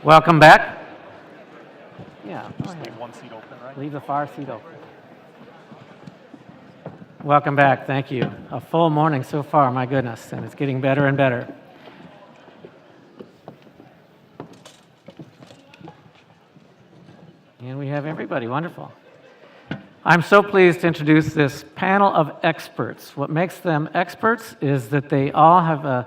Welcome back. Yeah, Just leave one seat open, right? leave the far seat open. Welcome back, thank you. A full morning so far, my goodness, and it's getting better and better. And we have everybody, wonderful. I'm so pleased to introduce this panel of experts. What makes them experts is that they all have a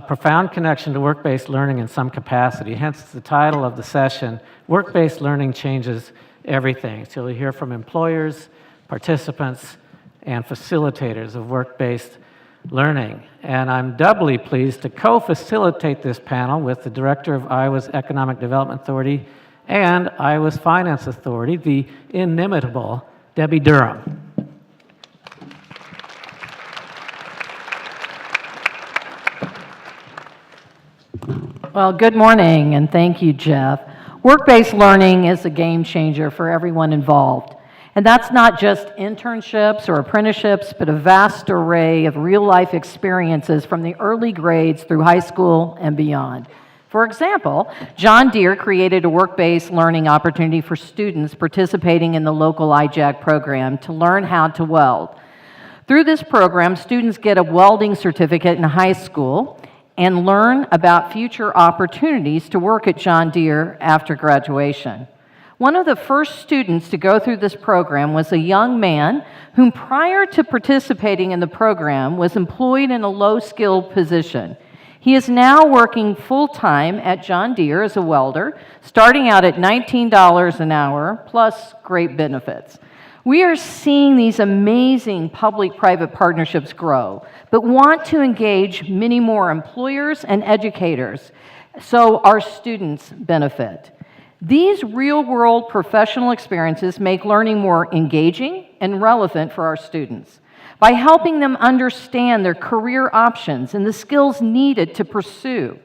profound connection to work-based learning in some capacity, hence the title of the session, Work-Based Learning Changes Everything. So you'll hear from employers, participants, and facilitators of work-based learning. And I'm doubly pleased to co-facilitate this panel with the Director of Iowa's Economic Development Authority and Iowa's Finance Authority, the inimitable Debbie Durham. Well, good morning, and thank you, Jeff. Work-based learning is a game changer for everyone involved. And that's not just internships or apprenticeships, but a vast array of real-life experiences from the early grades through high school and beyond. For example, John Deere created a work-based learning opportunity for students participating in the local IJAC program to learn how to weld. Through this program, students get a welding certificate in high school and learn about future opportunities to work at John Deere after graduation. One of the first students to go through this program was a young man whom, prior to participating in the program, was employed in a low-skilled position. He is now working full-time at John Deere as a welder, starting out at $19 an hour, plus great benefits. We are seeing these amazing public-private partnerships grow, but want to engage many more employers and educators so our students benefit. These real-world professional experiences make learning more engaging and relevant for our students by helping them understand their career options and the skills needed to pursue,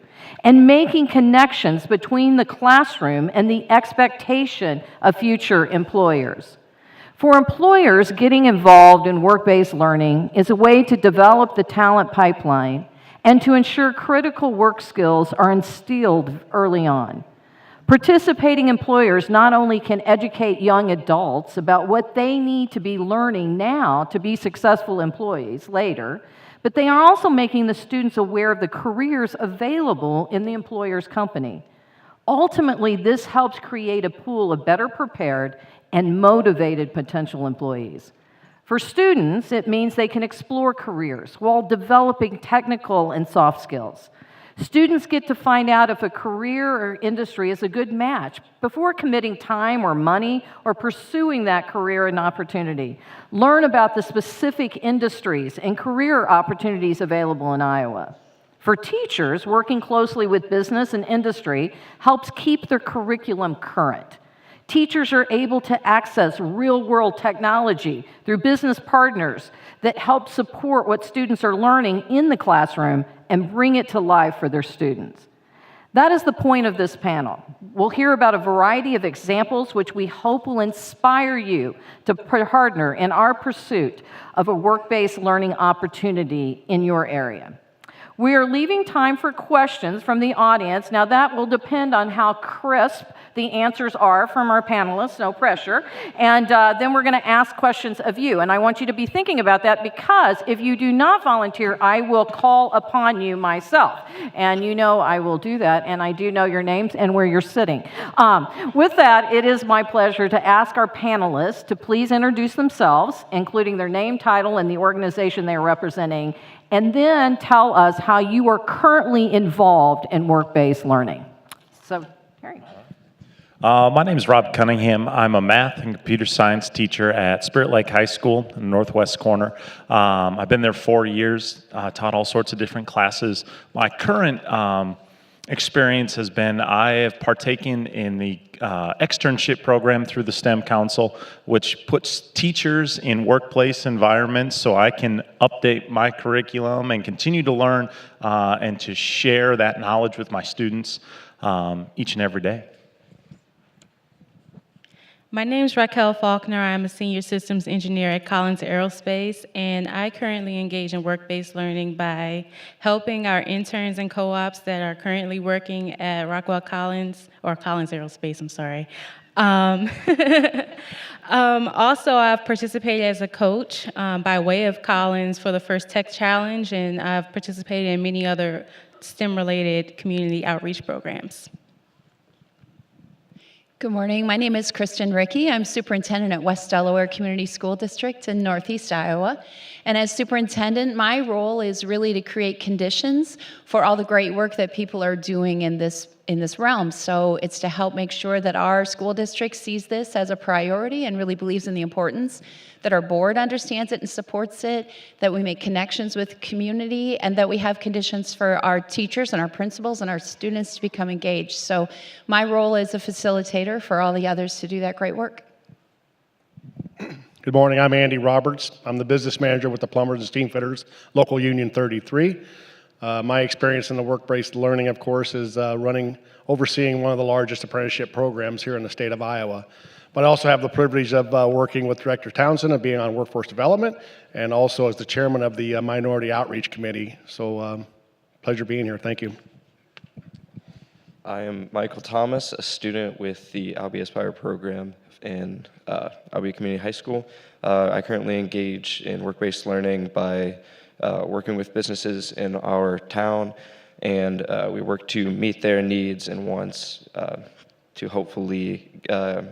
and making connections between the classroom and the expectation of future employers. For employers, getting involved in work-based learning is a way to develop the talent pipeline and to ensure critical work skills are instilled early on. Participating employers not only can educate young adults about what they need to be learning now to be successful employees later, but they are also making the students aware of the careers available in the employer's company. Ultimately, this helps create a pool of better prepared and motivated potential employees. For students, it means they can explore careers while developing technical and soft skills. Students get to find out if a career or industry is a good match before committing time or money or pursuing that career and opportunity. Learn about the specific industries and career opportunities available in Iowa. For teachers, working closely with business and industry helps keep their curriculum current. Teachers are able to access real-world technology through business partners that help support what students are learning in the classroom and bring it to life for their students. That is the point of this panel. We'll hear about a variety of examples which we hope will inspire you to partner in our pursuit of a work-based learning opportunity in your area. We are leaving time for questions from the audience. Now, that will depend on how crisp the answers are from our panelists, no pressure. And then we're going to ask questions of you. And I want you to be thinking about that, because if you do not volunteer, I will call upon you myself. And you know I will do that, and I do know your names and where you're sitting. With that, it is my pleasure to ask our panelists to please introduce themselves, including their name, title, and the organization they are representing, and then tell us how you are currently involved in work-based learning. So, Harry. My name is Rob Cunningham. I'm a math and computer science teacher at Spirit Lake High School in the northwest corner. I've been there 4 years, taught all sorts of different classes. My current experience has been I have partaken in the externship program through the STEM Council, which puts teachers in workplace environments so I can update my curriculum and continue to learn and to share that knowledge with my students each and every day. My name is Raquel Faulkner. I'm a senior systems engineer at Collins Aerospace, and I currently engage in work-based learning by helping our interns and co-ops that are currently working at Rockwell Collins, or Collins Aerospace, I'm sorry. Also, I've participated as a coach by way of Collins for the first Tech Challenge, and I've participated in many other STEM-related community outreach programs. Good morning. My name is Kristen Rickey. I'm superintendent at West Delaware Community School District in Northeast Iowa. And as superintendent, my role is really to create conditions for all the great work that people are doing in this realm. So it's to help make sure that our school district sees this as a priority and really believes in the importance, that our board understands it and supports it, that we make connections with community, and that we have conditions for our teachers and our principals and our students to become engaged. So my role is a facilitator for all the others to do that great work. Good morning, I'm Andy Roberts. I'm the business manager with the Plumbers and Steam Fitters, Local Union 33. My experience in the work-based learning, of course, is overseeing one of the largest apprenticeship programs here in the state of Iowa. But I also have the privilege of working with Director Townsend and being on workforce development, and also as the chairman of the Minority Outreach Committee. So pleasure being here. Thank you. I am Michael Thomas, a student with the Albee Aspire program in Albee Community High School. I currently engage in work-based learning by working with businesses in our town, and we work to meet their needs and wants to hopefully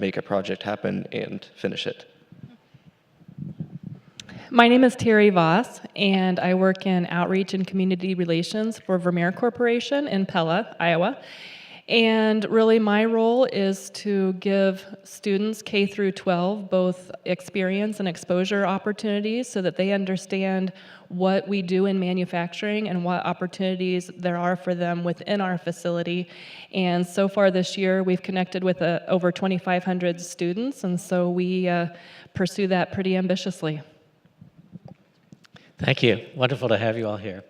make a project happen and finish it. My name is Terry Voss, and I work in outreach and community relations for Vermeer Corporation in Pella, Iowa. And really my role is to give students K through 12 both experience and exposure opportunities so that they understand what we do in manufacturing and what opportunities there are for them within our facility. And so far this year, we've connected with over 2,500 students, and so we pursue that pretty ambitiously. Thank you. Wonderful to have you all here.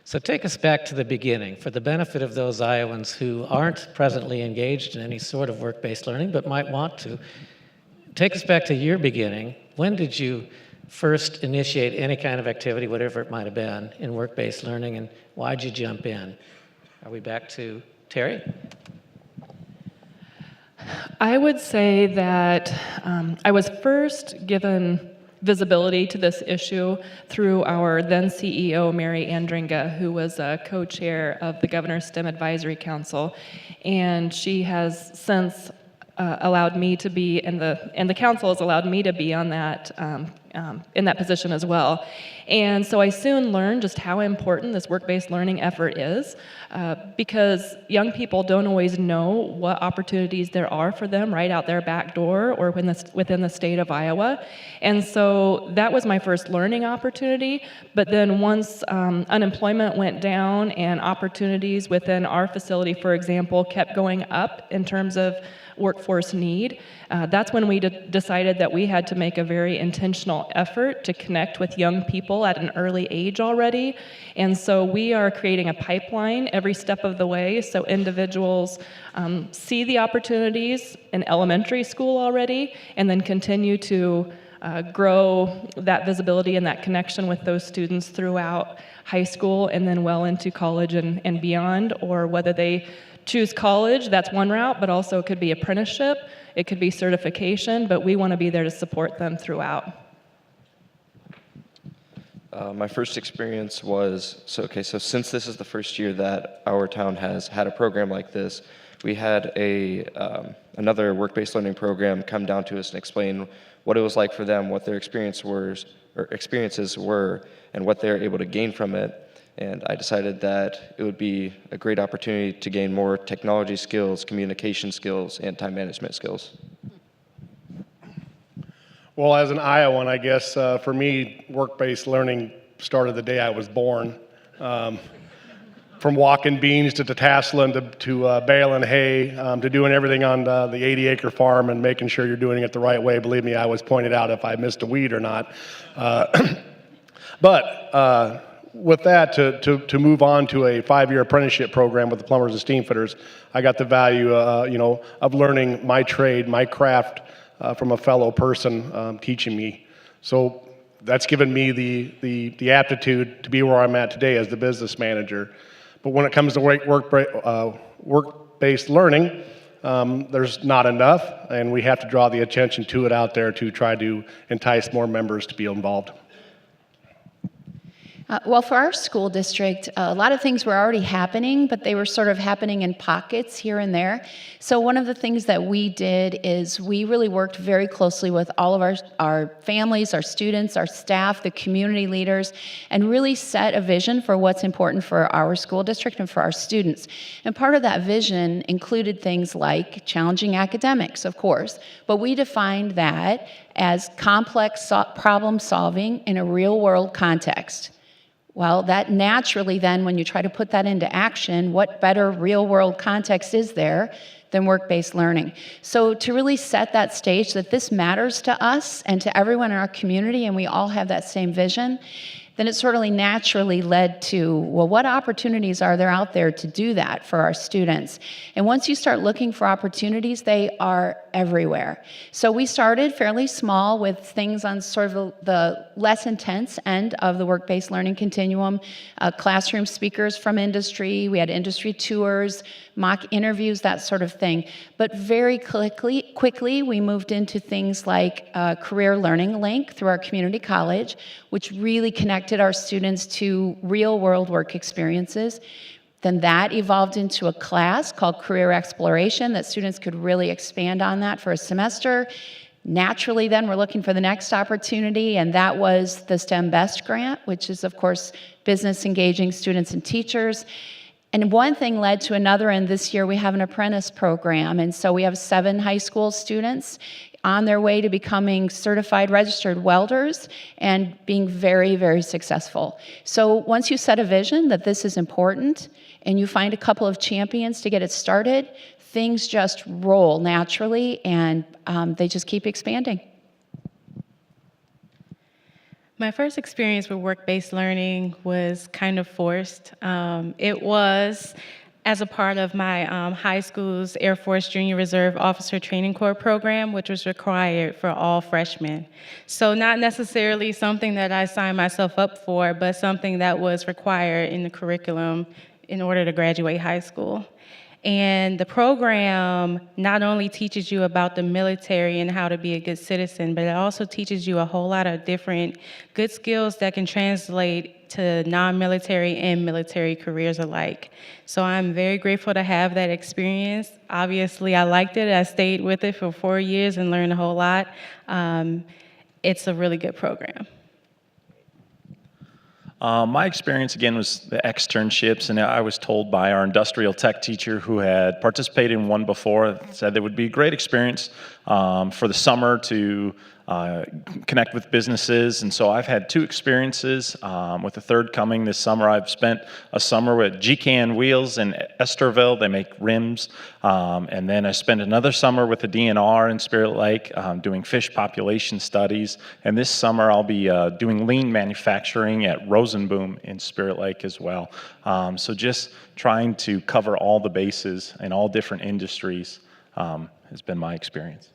So take us back to the beginning for the benefit of those Iowans who aren't presently engaged in any sort of work-based learning but might want to. Take us back to your beginning. When did you first initiate any kind of activity, whatever it might have been, in work-based learning, and why'd you jump in? Are we back to Terry? I would say that I was first given visibility to this issue through our then CEO, Mary Andringa, who was a co-chair of the Governor's STEM Advisory Council. And she has since allowed me to be, and the council has allowed me to be on that, in that position as well. And so I soon learned just how important this work-based learning effort is, because young people don't always know what opportunities there are for them right out their back door or within the state of Iowa. And so that was my first learning opportunity. But then once unemployment went down and opportunities within our facility, for example, kept going up in terms of workforce need, that's when we decided that we had to make a very intentional effort to connect with young people at an early age already. And so we are creating a pipeline every step of the way so individuals see the opportunities in elementary school already and then continue to grow that visibility and that connection with those students throughout high school and then well into college and beyond, or whether they choose college, that's one route, but also it could be apprenticeship, it could be certification, but we want to be there to support them throughout. My first experience was, so since this is the first year that our town has had a program like this, we had another work-based learning program come down to us and explain what it was like for them, what their experiences were, and what they're able to gain from it. And I decided that it would be a great opportunity to gain more technology skills, communication skills, and time management skills. Well, as an Iowan, I guess for me, work-based learning started the day I was born. From walking beans to detasseling to baling hay to doing everything on the 80-acre farm and making sure you're doing it the right way. Believe me, I was pointed out if I missed a weed or not. But with that, to move on to a 5-year apprenticeship program with the Plumbers and Steam Fitters, I got the value, of learning my trade, my craft, from a fellow person teaching me. So that's given me the aptitude to be where I'm at today as the business manager. But when it comes to work-based learning, there's not enough, and we have to draw the attention to it out there to try to entice more members to be involved. Well, for our school district, a lot of things were already happening, but they were sort of happening in pockets here and there. So one of the things that we did is we really worked very closely with all of our families, our students, our staff, the community leaders, and really set a vision for what's important for our school district and for our students. And part of that vision included things like challenging academics, of course, but we defined that as complex problem solving in a real world context. Well, that naturally then, when you try to put that into action, what better real-world context is there than work-based learning? So to really set that stage that this matters to us and to everyone in our community, and we all have that same vision, then it sort of naturally led to, well, what opportunities are there out there to do that for our students? And once you start looking for opportunities, they are everywhere. So we started fairly small with things on sort of the less intense end of the work-based learning continuum, classroom speakers from industry, we had industry tours, mock interviews, that sort of thing. But very quickly we moved into things like Career Learning Link through our community college, which really connected our students to real-world work experiences. Then that evolved into a class called Career Exploration that students could really expand on that for a semester. Naturally, then we're looking for the next opportunity, and that was the STEM Best Grant, which is, of course, business engaging students and teachers. And one thing led to another, and this year we have an apprentice program, and so we have 7 high school students on their way to becoming certified registered welders and being very, very successful. So once you set a vision that this is important and you find a couple of champions to get it started, things just roll naturally and they just keep expanding. My first experience with work-based learning was kind of forced. It was as a part of my high school's Air Force Junior Reserve Officer Training Corps program, which was required for all freshmen. So not necessarily something that I signed myself up for, but something that was required in the curriculum in order to graduate high school. And the program not only teaches you about the military and how to be a good citizen, but it also teaches you a whole lot of different good skills that can translate to non-military and military careers alike. So I'm very grateful to have that experience. Obviously, I liked it. I stayed with it for 4 years and learned a whole lot. It's a really good program. My experience, again, was the externships, and I was told by our industrial tech teacher who had participated in one before, said it would be a great experience for the summer to connect with businesses. And so I've had 2 experiences, with the third coming this summer. I've spent a summer with GCAN Wheels in Esterville. They make rims. And then I spent another summer with the DNR in Spirit Lake doing fish population studies. And this summer I'll be doing lean manufacturing at Rosenboom in Spirit Lake as well. So just trying to cover all the bases in all different industries has been my experience.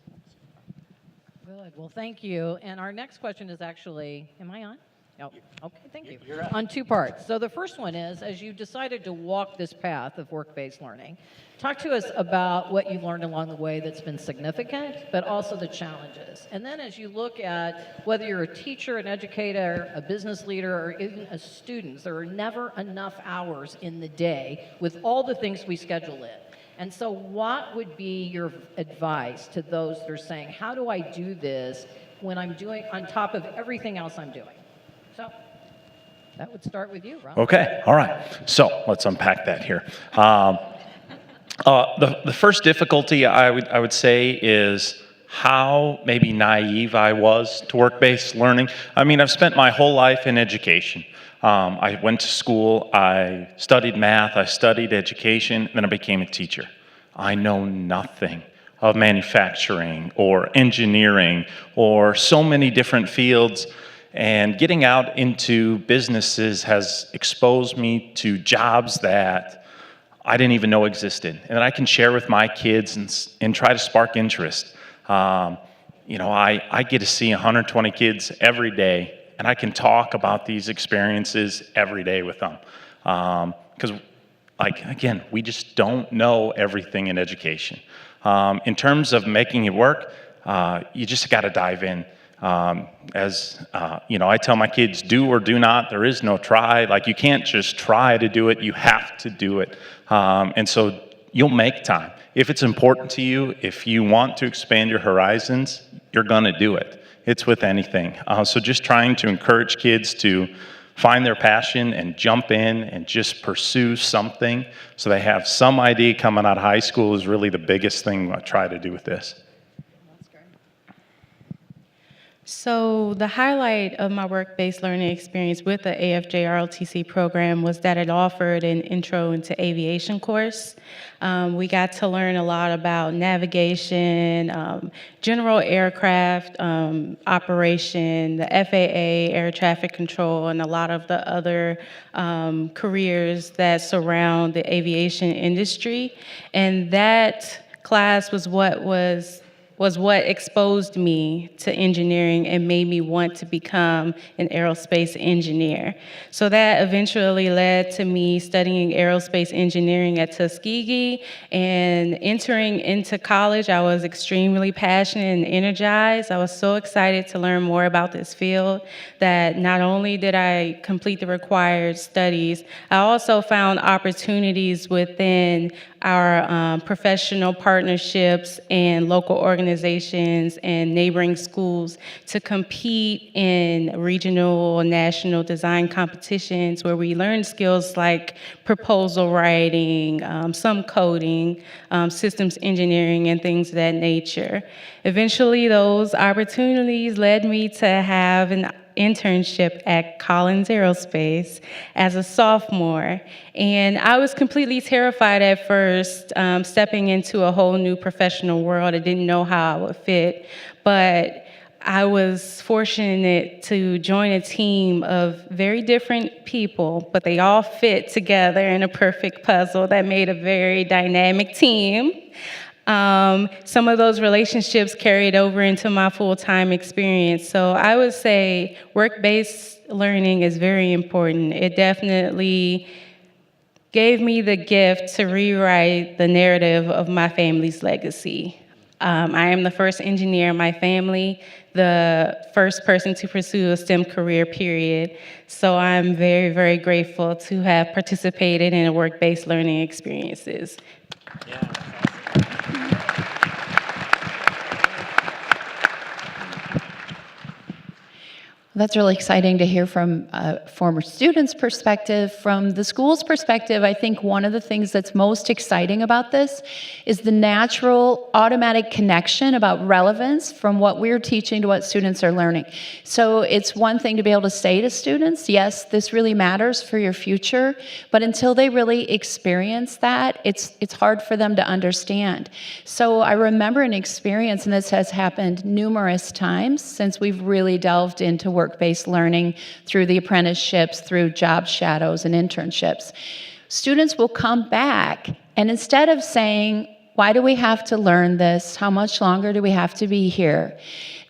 Good. Well, thank you. And our next question is actually, am I on? No. Okay, thank you. You're on 2 parts. So the first one is, as you decided to walk this path of work-based learning, talk to us about what you've learned along the way that's been significant, but also the challenges. And then as you look at whether you're a teacher, an educator, a business leader, or even a student, there are never enough hours in the day with all the things we schedule in. And so what would be your advice to those that are saying, how do I do this when I'm doing on top of everything else I'm doing? So that would start with you, Rob. Okay, all right. So let's unpack that here. The first difficulty I would say is how maybe naive I was to work-based learning. I mean, I've spent my whole life in education. I went to school, I studied math, I studied education, then I became a teacher. I know nothing of manufacturing or engineering or so many different fields, and getting out into businesses has exposed me to jobs that I didn't even know existed, and that I can share with my kids and try to spark interest. I get to see 120 kids every day, and I can talk about these experiences every day with them. Because, again, we just don't know everything in education. In terms of making it work, you just got to dive in. I tell my kids, do or do not. There is no try. You can't just try to do it. You have to do it. And so you'll make time. If it's important to you, if you want to expand your horizons, you're going to do it. It's with anything. So just trying to encourage kids to find their passion and jump in and just pursue something so they have some idea coming out of high school is really the biggest thing I try to do with this. So the highlight of my work-based learning experience with the AFJ ROTC program was that it offered an intro into aviation course. We got to learn a lot about navigation, general aircraft operation, the FAA, air traffic control, and a lot of the other careers that surround the aviation industry. And that class was what exposed me to engineering and made me want to become an aerospace engineer. So that eventually led to me studying aerospace engineering at Tuskegee, and entering into college, I was extremely passionate and energized. I was so excited to learn more about this field that not only did I complete the required studies, I also found opportunities within our professional partnerships and local organizations and neighboring schools to compete in regional and national design competitions where we learn skills like proposal writing, some coding, systems engineering, and things of that nature. Eventually, those opportunities led me to have an internship at Collins Aerospace as a sophomore. And I was completely terrified at first, stepping into a whole new professional world. I didn't know how I would fit, but I was fortunate to join a team of very different people, but they all fit together in a perfect puzzle that made a very dynamic team. Some of those relationships carried over into my full-time experience. So I would say work-based learning is very important. It definitely gave me the gift to rewrite the narrative of my family's legacy. I am the first engineer in my family, the first person to pursue a STEM career, period. So I'm very, very grateful to have participated in work-based learning experiences. Yeah. That's really exciting to hear from a former student's perspective. From the school's perspective, I think one of the things that's most exciting about this is the natural, automatic connection about relevance from what we're teaching to what students are learning. So it's one thing to be able to say to students, yes, this really matters for your future, but until they really experience that, it's hard for them to understand. So I remember an experience, and this has happened numerous times since we've really delved into work-based learning through the apprenticeships, through job shadows and internships. Students will come back, and instead of saying, why do we have to learn this? How much longer do we have to be here?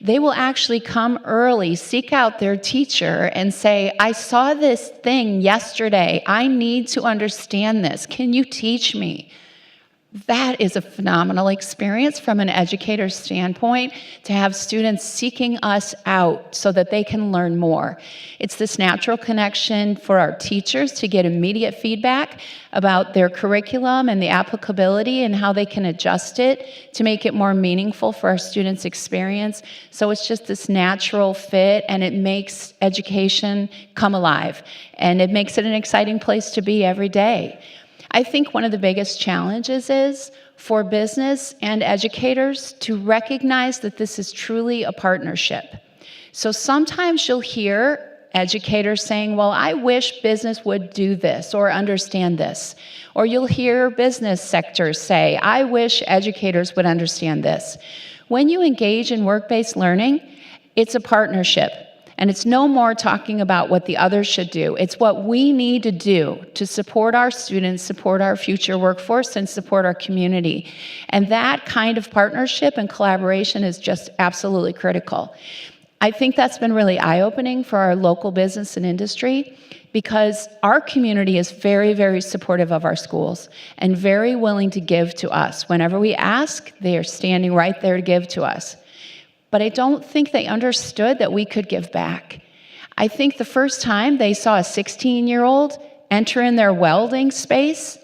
They will actually come early, seek out their teacher, and say, I saw this thing yesterday. I need to understand this. Can you teach me? That is a phenomenal experience from an educator's standpoint, to have students seeking us out so that they can learn more. It's this natural connection for our teachers to get immediate feedback about their curriculum and the applicability and how they can adjust it to make it more meaningful for our students' experience. So it's just this natural fit, and it makes education come alive, and it makes it an exciting place to be every day. I think one of the biggest challenges is for business and educators to recognize that this is truly a partnership. So sometimes you'll hear educators saying, well, I wish business would do this or understand this. Or you'll hear business sectors say, I wish educators would understand this. When you engage in work-based learning, it's a partnership. And it's no more talking about what the others should do. It's what we need to do to support our students, support our future workforce, and support our community. And that kind of partnership and collaboration is just absolutely critical. I think that's been really eye-opening for our local business and industry, because our community is very, very supportive of our schools and very willing to give to us. Whenever we ask, they are standing right there to give to us. But I don't think they understood that we could give back. I think the first time they saw a 16-year-old enter in their welding space,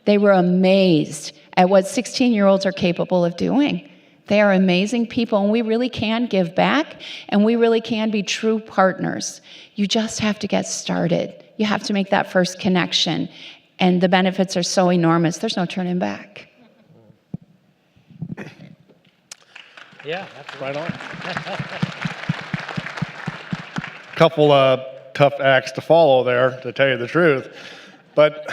they were amazed at what 16-year-olds are capable of doing. They are amazing people, and we really can give back, and we really can be true partners. You just have to get started. You have to make that first connection, and the benefits are so enormous, there's no turning back. Yeah, that's Right on. Couple tough acts to follow there, to tell you the truth. But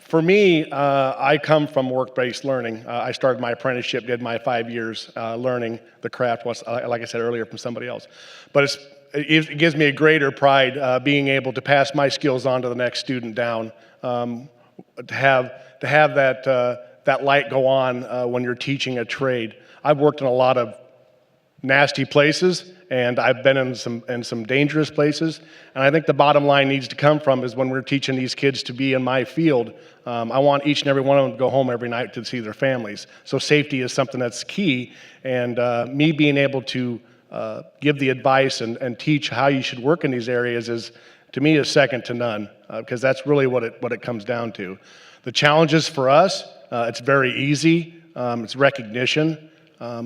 for me, I come from work-based learning. I started my apprenticeship, did my 5 years learning the craft, like I said earlier, from somebody else. But it gives me a greater pride being able to pass my skills on to the next student down, to have that light go on when you're teaching a trade. I've worked in a lot of nasty places, and I've been in some dangerous places. And I think the bottom line needs to come from is when we're teaching these kids to be in my field, I want each and every one of them to go home every night to see their families. So safety is something that's key, and me being able to give the advice and teach how you should work in these areas is, to me, is second to none, because that's really what it comes down to. The challenges for us, it's very easy. It's recognition. A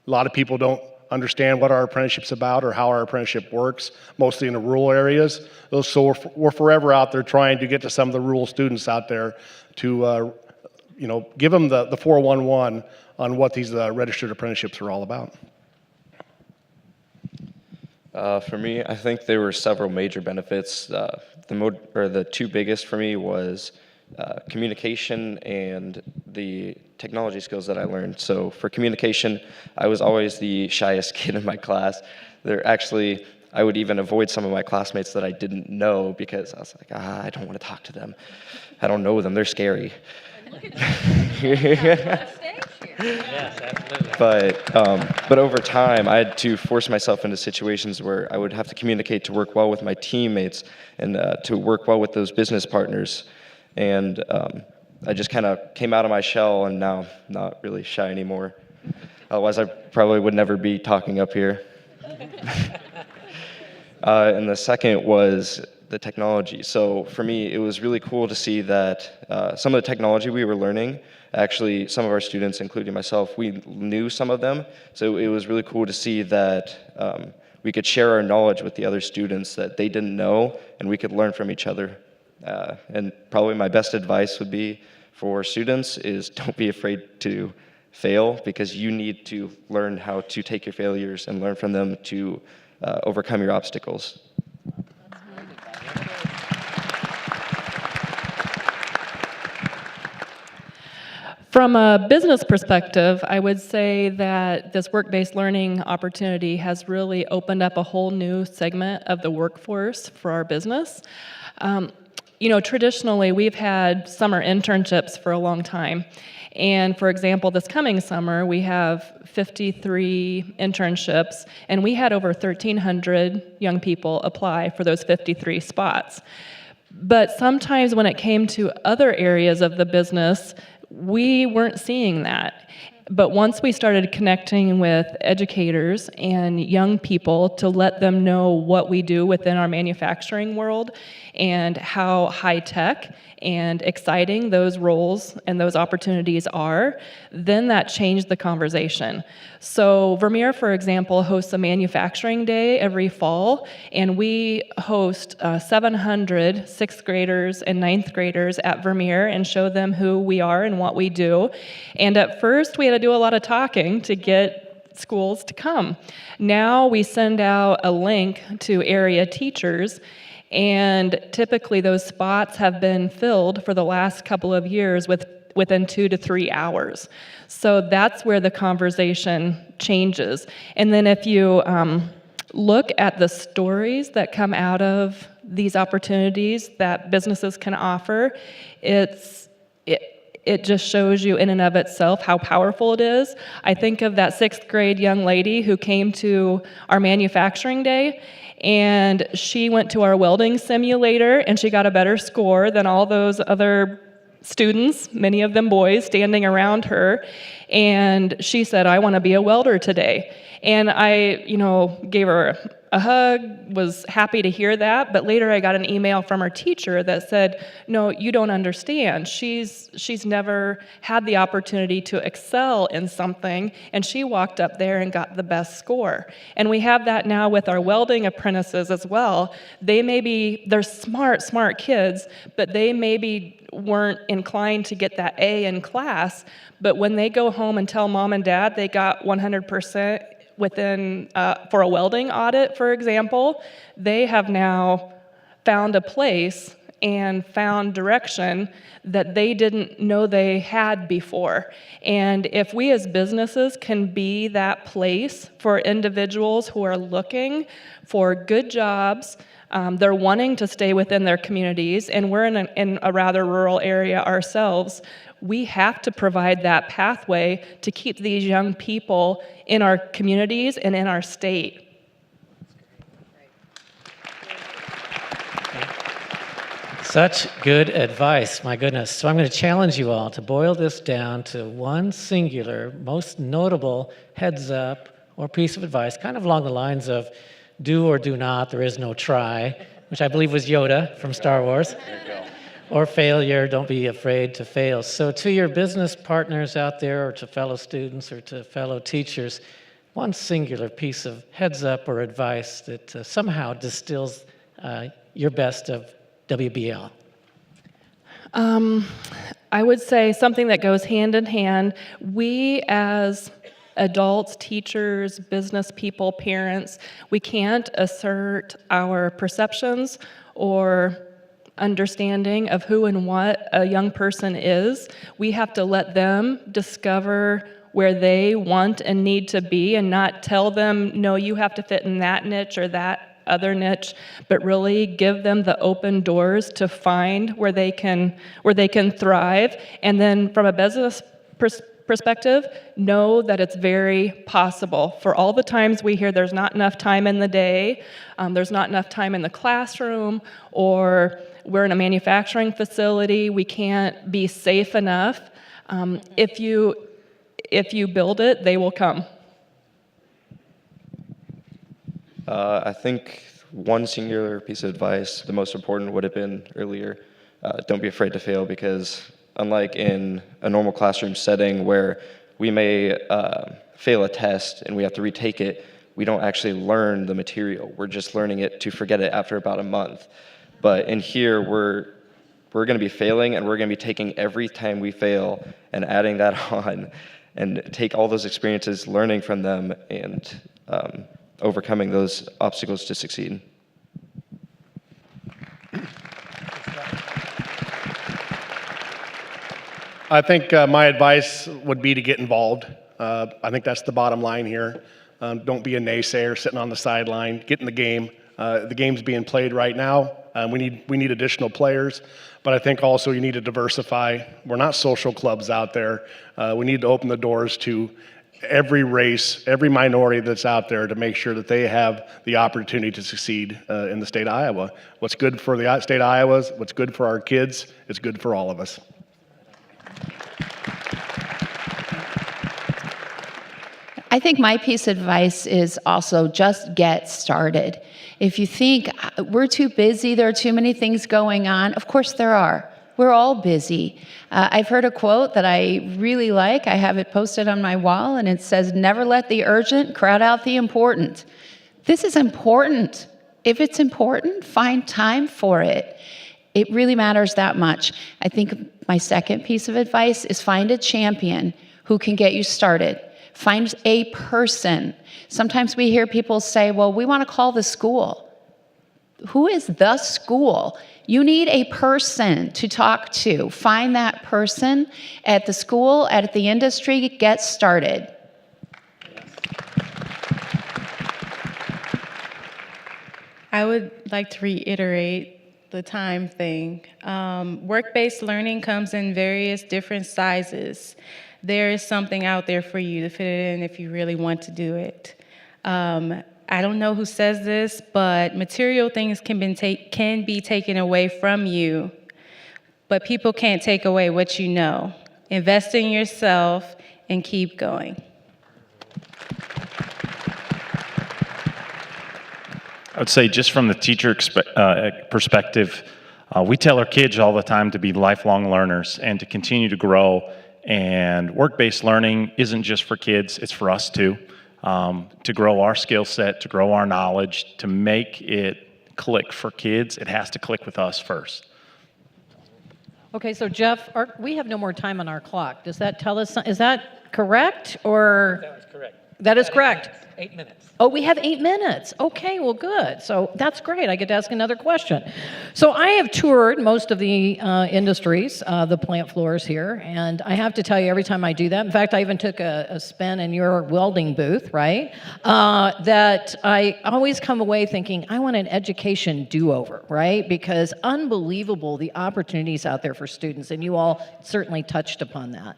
lot of people don't understand what our apprenticeship's about or how our apprenticeship works, mostly in the rural areas. So we're forever out there trying to get to some of the rural students out there to give them the 411 on what these registered apprenticeships are all about. For me, I think there were several major benefits. The two biggest for me was communication and the technology skills that I learned. So for communication, I was always the shyest kid in my class. I would even avoid some of my classmates that I didn't know because I was like, I don't want to talk to them. I don't know them, they're scary. Yes, absolutely. But over time, I had to force myself into situations where I would have to communicate to work well with my teammates and to work well with those business partners. And I just kind of came out of my shell, and now I'm not really shy anymore. Otherwise, I probably would never be talking up here. And the second was the technology. So for me, it was really cool to see that some of the technology we were learning, actually some of our students, including myself, we knew some of them. So it was really cool to see that we could share our knowledge with the other students that they didn't know, and we could learn from each other. And probably my best advice would be for students is don't be afraid to fail, because you need to learn how to take your failures and learn from them to overcome your obstacles. From a business perspective, I would say that this work-based learning opportunity has really opened up a whole new segment of the workforce for our business. Traditionally, we've had summer internships for a long time. And for example, this coming summer, we have 53 internships, and we had over 1,300 young people apply for those 53 spots. But sometimes when it came to other areas of the business, we weren't seeing that. But once we started connecting with educators and young people to let them know what we do within our manufacturing world and how high-tech and exciting those roles and those opportunities are, then that changed the conversation. So Vermeer, for example, hosts a manufacturing day every fall, and we host 700 sixth graders and ninth graders at Vermeer and show them who we are and what we do. And at first, we had to do a lot of talking to get schools to come. Now we send out a link to area teachers, and typically those spots have been filled for the last couple of years within 2 to 3 hours. So that's where the conversation changes. And then if you look at the stories that come out of these opportunities that businesses can offer, it just shows you in and of itself how powerful it is. I think of that 6th grade young lady who came to our manufacturing day, and she went to our welding simulator and she got a better score than all those other students, many of them boys, standing around her. And she said, I want to be a welder today. And I, gave her a hug, was happy to hear that, but later I got an email from her teacher that said, no, you don't understand. She's never had the opportunity to excel in something, and she walked up there and got the best score. And we have that now with our welding apprentices as well. They're smart kids, but they maybe weren't inclined to get that A in class, but when they go home and tell mom and dad they got 100% within, for a welding audit, for example, they have now found a place and found direction that they didn't know they had before. And if we as businesses can be that place for individuals who are looking for good jobs, they're wanting to stay within their communities, and we're in a rather rural area ourselves, we have to provide that pathway to keep these young people in our communities and in our state. Such good advice, my goodness. So I'm going to challenge you all to boil this down to one singular, most notable heads up or piece of advice, kind of along the lines of do or do not, there is no try, which I believe was Yoda from Star Wars. There you go. Or failure, don't be afraid to fail. So to your business partners out there, or to fellow students, or to fellow teachers, one singular piece of heads up or advice that somehow distills your best of WBL. I would say something that goes hand in hand. We as adults, teachers, business people, parents, we can't assert our perceptions or understanding of who and what a young person is. We have to let them discover where they want and need to be, and not tell them, no, you have to fit in that niche or that other niche, but really give them the open doors to find where they can thrive. And then from a business perspective, know that it's very possible. For all the times we hear there's not enough time in the day, there's not enough time in the classroom, or we're in a manufacturing facility, we can't be safe enough. If you build it, they will come. I think one singular piece of advice, the most important would have been earlier, don't be afraid to fail, because unlike in a normal classroom setting where we may fail a test and we have to retake it, we don't actually learn the material. We're just learning it to forget it after about a month. But in here, we're going to be failing, and we're going to be taking every time we fail and adding that on, and take all those experiences, learning from them, and overcoming those obstacles to succeed. I think my advice would be to get involved. I think that's the bottom line here. Don't be a naysayer sitting on the sideline. Get in the game. The game's being played right now. We need additional players, but I think also you need to diversify. We're not social clubs out there. We need to open the doors to every race, every minority that's out there, to make sure that they have the opportunity to succeed in the state of Iowa. What's good for the state of Iowa, what's good for our kids, it's good for all of us. I think my piece of advice is also just get started. If you think we're too busy, there are too many things going on, of course there are. We're all busy. I've heard a quote that I really like. I have it posted on my wall, and it says, never let the urgent crowd out the important. This is important. If it's important, find time for it. It really matters that much. I think my second piece of advice is find a champion who can get you started. Find a person. Sometimes we hear people say, well, we want to call the school. Who is the school? You need a person to talk to. Find that person at the school, at the industry, get started. I would like to reiterate the time thing. Work-based learning comes in various different sizes. There is something out there for you to fit it in if you really want to do it. I don't know who says this, but material things can be taken away from you, but people can't take away what you know. Invest in yourself and keep going. I would say just from the teacher perspective, we tell our kids all the time to be lifelong learners and to continue to grow. And work-based learning isn't just for kids, it's for us too. To grow our skill set, to grow our knowledge, to make it click for kids, it has to click with us first. Okay, so Jeff, we have no more time on our clock. Does that tell us, is that correct, or? That was correct. That is correct. 8 minutes. Oh, we have 8 minutes. Okay, well, good. So that's great. I get to ask another question. So I have toured most of the industries, the plant floors here, and I have to tell you, every time I do that, in fact, I even took a spin in your welding booth, right? That I always come away thinking, I want an education do-over, right? Because unbelievable the opportunities out there for students, and you all certainly touched upon that.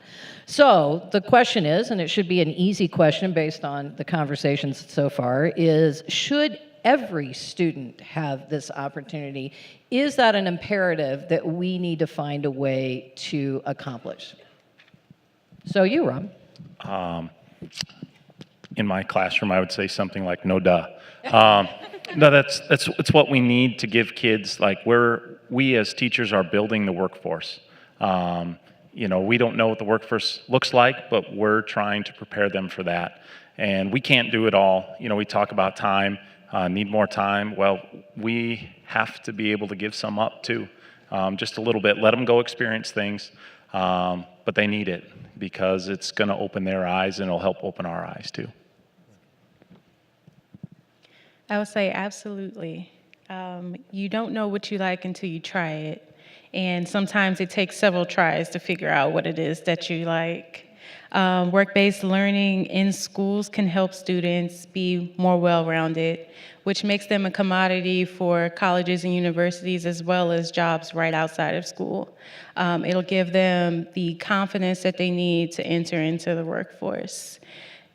So the question is, and it should be an easy question based on the conversations so far, is should every student have this opportunity? Is that an imperative that we need to find a way to accomplish? So you, Rob. In my classroom, I would say something like, no duh. No, it's what we need to give kids, like we as teachers are building the workforce. You know, we don't know what the workforce looks like, but we're trying to prepare them for that. And we can't do it all. You know, we talk about time, need more time. Well, we have to be able to give some up too, just a little bit. Let them go experience things, but they need it because it's going to open their eyes and it'll help open our eyes too. I would say absolutely. You don't know what you like until you try it. And sometimes it takes several tries to figure out what it is that you like. Work-based learning in schools can help students be more well-rounded, which makes them a commodity for colleges and universities as well as jobs right outside of school. It'll give them the confidence that they need to enter into the workforce.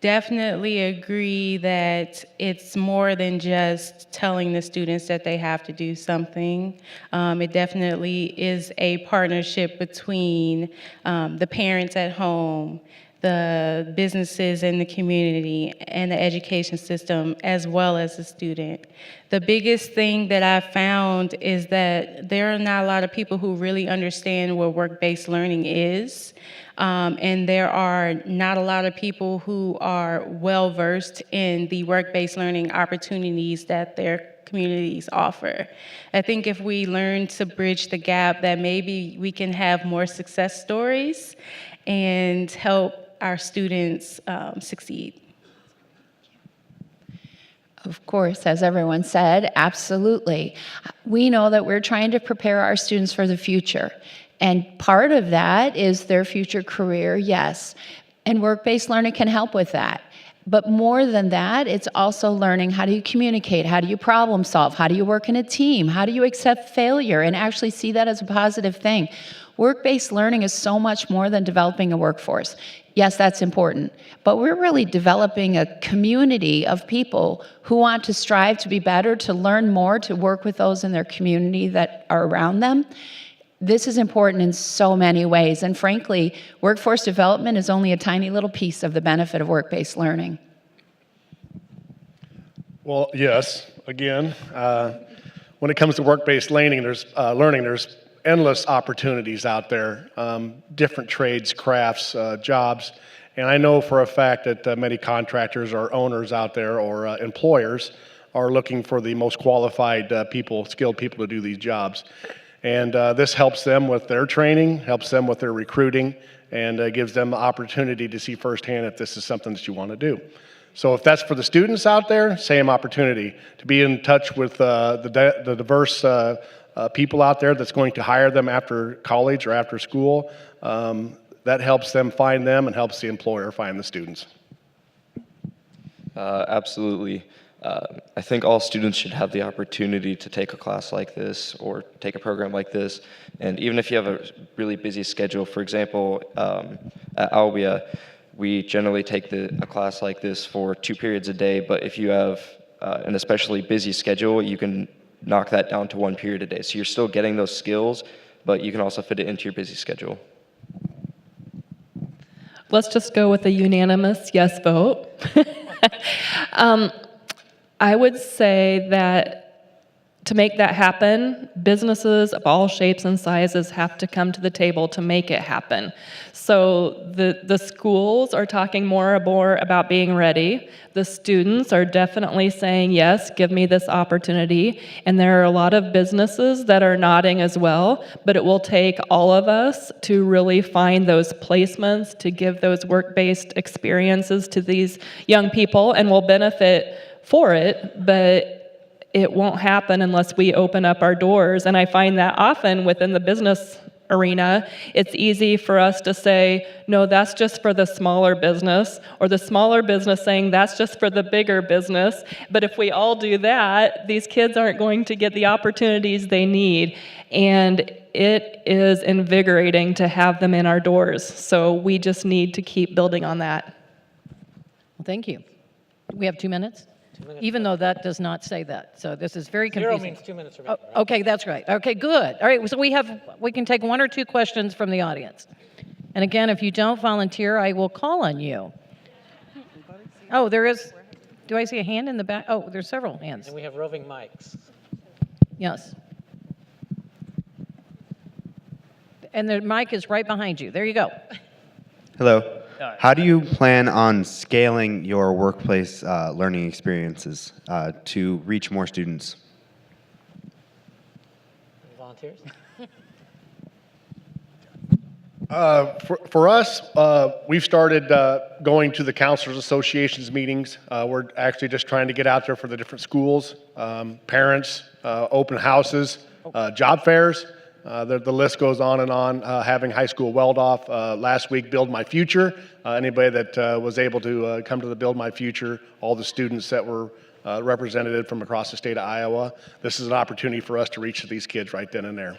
Definitely agree that it's more than just telling the students that they have to do something. It definitely is a partnership between the parents at home, the businesses in the community, and the education system, as well as the student. The biggest thing that I've found is that there are not a lot of people who really understand what work-based learning is. And there are not a lot of people who are well-versed in the work-based learning opportunities that their communities offer. I think if we learn to bridge the gap, that maybe we can have more success stories and help our students succeed. Of course, as everyone said, absolutely. We know that we're trying to prepare our students for the future. And part of that is their future career, yes. And work-based learning can help with that. But more than that, it's also learning how do you communicate, how do you problem solve, how do you work in a team, how do you accept failure and actually see that as a positive thing. Work-based learning is so much more than developing a workforce. Yes, that's important, but we're really developing a community of people who want to strive to be better, to learn more, to work with those in their community that are around them. This is important in so many ways, and frankly, workforce development is only a tiny little piece of the benefit of work-based learning. Well, yes, again, when it comes to work-based learning, there's endless opportunities out there, different trades, crafts, jobs. And I know for a fact that many contractors or owners out there or employers are looking for the most qualified people, skilled people to do these jobs. And this helps them with their training, helps them with their recruiting, and gives them the opportunity to see firsthand if this is something that you want to do. So if that's for the students out there, same opportunity to be in touch with the diverse people out there that's going to hire them after college or after school. That helps them find them and helps the employer find the students. Absolutely. I think all students should have the opportunity to take a class like this or take a program like this. And even if you have a really busy schedule, for example, at Albia, we generally take a class like this for 2 periods a day, but if you have an especially busy schedule, you can knock that down to 1 period a day. So you're still getting those skills, but you can also fit it into your busy schedule. Let's just go with a unanimous yes vote. I would say that to make that happen, businesses of all shapes and sizes have to come to the table to make it happen. So the schools are talking more about being ready. The students are definitely saying, yes, give me this opportunity. And there are a lot of businesses that are nodding as well, but it will take all of us to really find those placements, to give those work-based experiences to these young people, and we'll benefit for it, but it won't happen unless we open up our doors. And I find that often within the business arena, it's easy for us to say, no, that's just for the smaller business, or the smaller business saying that's just for the bigger business. But if we all do that, these kids aren't going to get the opportunities they need. And it is invigorating to have them in our doors. So we just need to keep building on that. Well, thank you. We have 2 minutes? Even though that does not say that. So this is very confusing. 0 means 2 minutes remaining. Oh, okay, that's right. Okay, good. All right, so we can take 1 or 2 questions from the audience. And again, if you don't volunteer, I will call on you. Oh, there is, do I see a hand in the back? Oh, there's several hands. And we have roving mics. Yes. And the mic is right behind you. There you go. Hello. How do you plan on scaling your workplace learning experiences to reach more students? Volunteers? For us, we've started going to the Counselors Association's meetings. We're actually just trying to get out there for the different schools, parents, open houses, job fairs. The list goes on and on. Having high school weld off last week, Build My Future. Anybody that was able to come to the Build My Future, all the students that were represented from across the state of Iowa, this is an opportunity for us to reach these kids right then and there.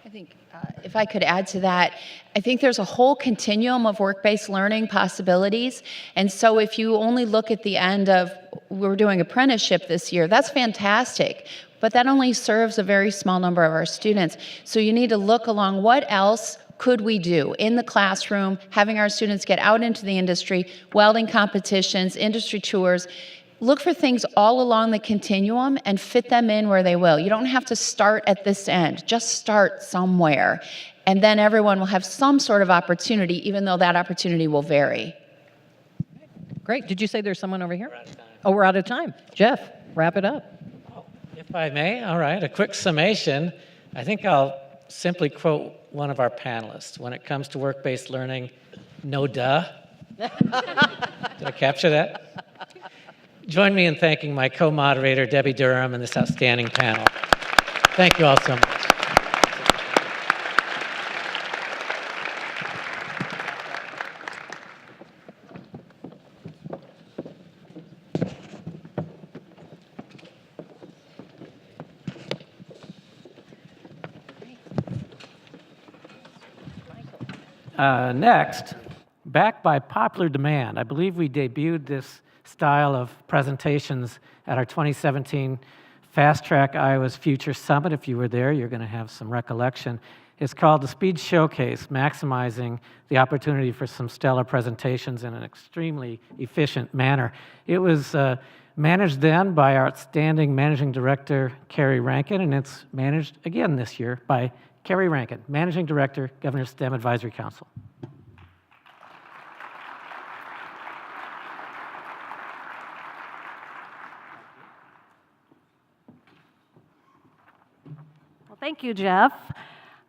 I think if I could add to that, I think there's a whole continuum of work-based learning possibilities. And so if you only look at the end of, we're doing apprenticeship this year, that's fantastic. But that only serves a very small number of our students. So you need to look along what else could we do in the classroom, having our students get out into the industry, welding competitions, industry tours. Look for things all along the continuum and fit them in where they will. You don't have to start at this end. Just start somewhere. And then everyone will have some sort of opportunity, even though that opportunity will vary. Great. Did you say there's someone over here? Oh, we're out of time. Jeff, wrap it up. If I may, all right, a quick summation. I think I'll simply quote one of our panelists. When it comes to work-based learning, no duh. Did I capture that? Join me in thanking my co-moderator, Debbie Durham, and this outstanding panel. Thank you all so much. Next, backed by popular demand, I believe we debuted this style of presentations at our 2017 Fast Track Iowa's Future Summit. If you were there, you're going to have some recollection. It's called the Speed Showcase, maximizing the opportunity for some stellar presentations in an extremely efficient manner. It was managed then by our outstanding Managing Director, Carrie Rankin, and it's managed again this year by Carrie Rankin, Managing Director, Governor's STEM Advisory Council. Well, thank you, Jeff.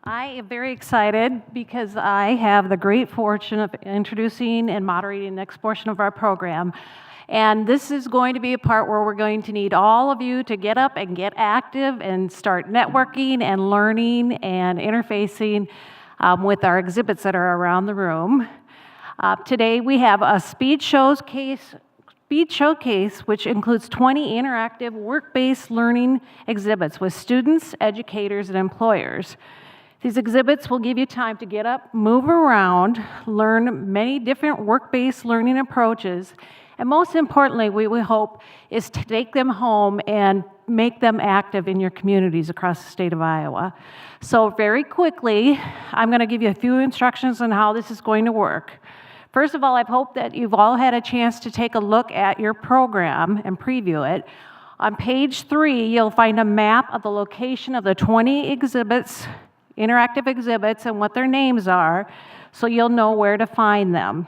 I am very excited because I have the great fortune of introducing and moderating the next portion of our program. And this is going to be a part where we're going to need all of you to get up and get active and start networking and learning and interfacing with our exhibits that are around the room. Today we have a speed showcase Speed Showcase, which includes 20 interactive work-based learning exhibits with students, educators, and employers. These exhibits will give you time to get up, move around, learn many different work-based learning approaches, and most importantly, we hope is to take them home and make them active in your communities across the state of Iowa. So very quickly, I'm going to give you a few instructions on how this is going to work. First of all, I hope that you've all had a chance to take a look at your program and preview it. On page 3, you'll find a map of the location of the 20 exhibits, interactive exhibits, and what their names are, so you'll know where to find them.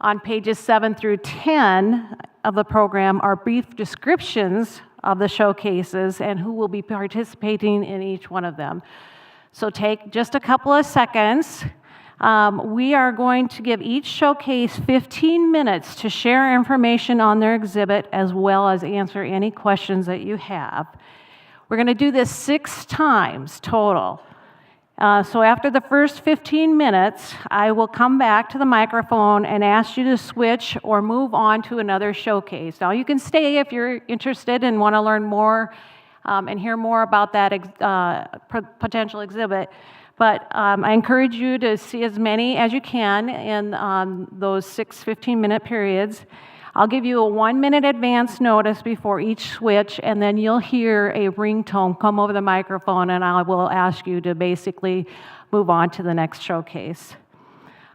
On pages 7 through 10 of the program are brief descriptions of the showcases and who will be participating in each one of them. So take just a couple of seconds. We are going to give each showcase 15 minutes to share information on their exhibit as well as answer any questions that you have. We're going to do this 6 times total. So after the first 15 minutes, I will come back to the microphone and ask you to switch or move on to another showcase. Now you can stay if you're interested and want to learn more and hear more about that potential exhibit. But I encourage you to see as many as you can in those 6 15-minute periods. I'll give you a 1-minute advance notice before each switch, and then you'll hear a ringtone come over the microphone, and I will ask you to basically move on to the next showcase.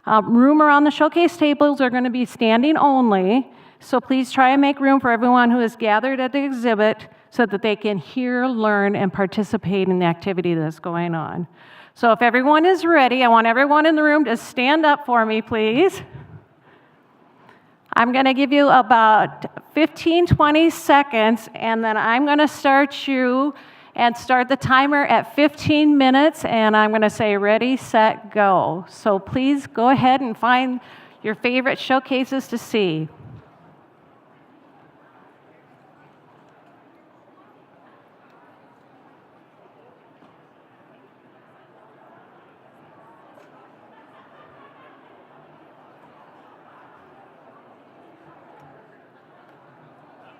Room around the showcase tables are going to be standing only, so please try and make room for everyone who is gathered at the exhibit so that they can hear, learn, and participate in the activity that's going on. So if everyone is ready, I want everyone in the room to stand up for me, please. I'm going to give you about 15, 20 seconds, and then I'm going to start you and start the timer at 15 minutes, and I'm going to say ready, set, go. So please go ahead and find your favorite showcases to see.